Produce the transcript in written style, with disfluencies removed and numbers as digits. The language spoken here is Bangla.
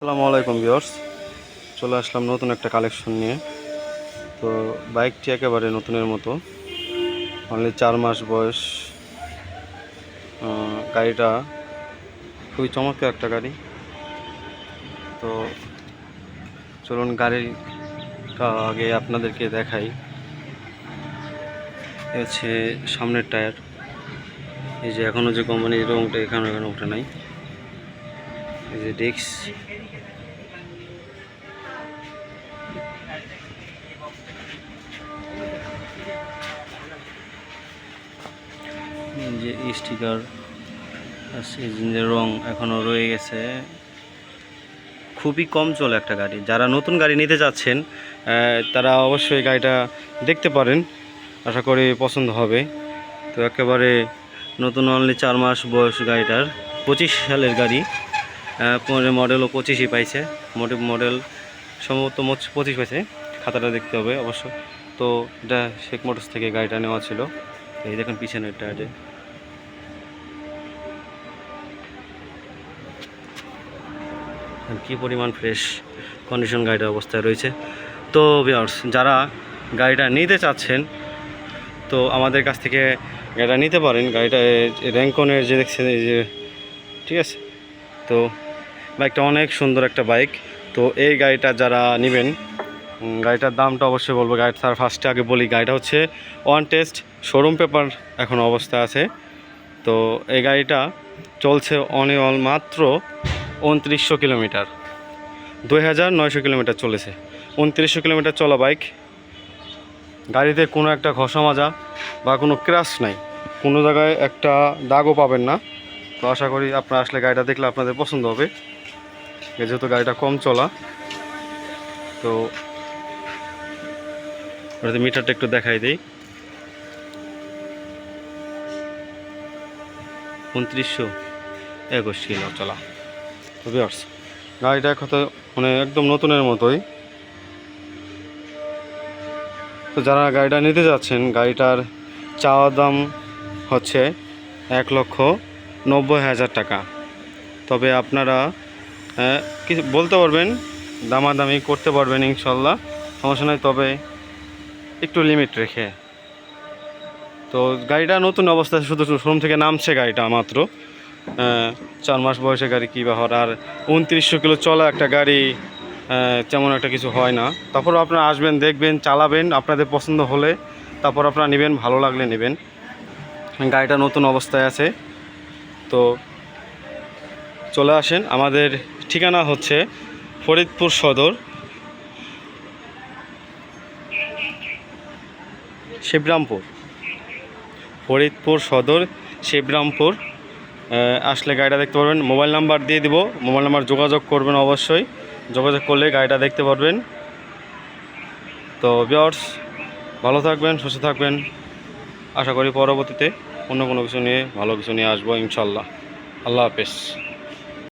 আসসালামু আলাইকুম ভিউয়ার্স, চলে আসলাম নতুন একটা কালেকশন নিয়ে। তো বাইকটি একেবারে নতুনের মতো, অনলি 4 মাস বয়স। গাড়িটা খুবই চমৎকার একটা গাড়ি। তো চলুন গাড়িটা আগে আপনাদেরকে দেখাই। হচ্ছে সামনের টায়ার, এই যে এখনও যে কোম্পানির রংটা এখানে ওঠে নাই। এই যে ডিস্ক, যে স্টিকার আছে, ইঞ্জিনের রং এখনও রয়ে গেছে। খুবই কম চলে একটা গাড়ি। যারা নতুন গাড়ি নিতে যাচ্ছেন তারা অবশ্যই গাড়িটা দেখতে পারেন, আশা করি পছন্দ হবে। তো একেবারে নতুন, অনলি 4 মাস বয়স গাড়িটার। 25 সালের গাড়ি, মডেলও 25ই পাইছে। মডেল সম্ভবত 25 পাইছে, খাতাটা দেখতে হবে অবশ্য। তো এটা শেখ মোটরস থেকে গাড়িটা নেওয়া ছিল। এই দেখুন পিছনের টায়ারে কি পরিমাণ ফ্রেশ কন্ডিশন গাড়িটার অবস্থায় রয়েছে। তো ভিউয়ার্স, যারা গাড়িটা নিতে চাচ্ছেন তো আমাদের কাছ থেকে গাড়িটা নিতে পারেন। গাড়িটা র্যাঙ্কনের যে দেখছেন, এই যে, ঠিক আছে। তো বাইকটা অনেক সুন্দর একটা বাইক। তো এই গাড়িটা যারা নেবেন, গাড়িটার দামটা অবশ্যই বলবো। গাড়িটা তার ফার্স্টে আগে বলি, গাড়িটা হচ্ছে ওয়ান টেস্ট, শোরুম পেপার এখন অবস্থা আছে। তো এই গাড়িটা চলছে অল মাত্র 2900 কিলোমিটার, 2900 কিলোমিটার চলেছে। 2900 কিলোমিটার চলা বাইক। গাড়িতে কোনো একটা ঘষা মাজা বা কোনো ক্র্যাশ নাই, কোনো জায়গায় একটা দাগও পাবেন না। তো আশা করি আপনারা আসলে গাড়িটা দেখলে আপনাদের পছন্দ হবে, যেহেতু গাড়িটা কম চলা। তো ওটাতে মিটারটা একটু দেখাই দিই, 2921 কিলো চলা। তো ভিউয়ার্স, গাড়িটা কথা মানে একদম নতুনের মতোই। তো যারা গাড়িটা নিতে যাচ্ছেন, গাড়িটার চাওয়া দাম হচ্ছে 1,90,000 টাকা। তবে আপনারা কিছু বলতে পারবেন, দামাদামি করতে পারবেন ইনশাল্লাহ, সমস্যা নয়, তবে একটু লিমিট রেখে। তো গাড়িটা নতুন অবস্থায় শুধু শোরুম থেকে নামছে গাড়িটা মাত্র। 4 মাস বয়সে গাড়ি কী ব্যাপার, আর 2900 কিলো চলা একটা গাড়ি তেমন একটা কিছু হয় না। তারপর আপনারা আসবেন, দেখবেন, চালাবেন, আপনাদের পছন্দ হলে তারপর আপনারা নেবেন, ভালো লাগলে নেবেন। গাড়িটা নতুন অবস্থায় আছে। তো চলে আসেন। আমাদের ঠিকানা হচ্ছে ফরিদপুর সদর, শিবরামপুর। ফরিদপুর সদর, শিবরামপুর। আসলে গাড়িটা দেখতে পারবেন। মোবাইল নাম্বার দিয়ে দিব, মোবাইল নাম্বার যোগাযোগ করবেন অবশ্যই। যোগাযোগ করলে গাড়িটা দেখতে পারবেন। তো ভিউয়ার্স, ভালো থাকবেন, সুস্থ থাকবেন। আশা করি পরবর্তীতে অন্য কোনো কিছু নিয়ে, ভালো কিছু নিয়ে আসবো ইনশাল্লাহ। আল্লাহ হাফেজ।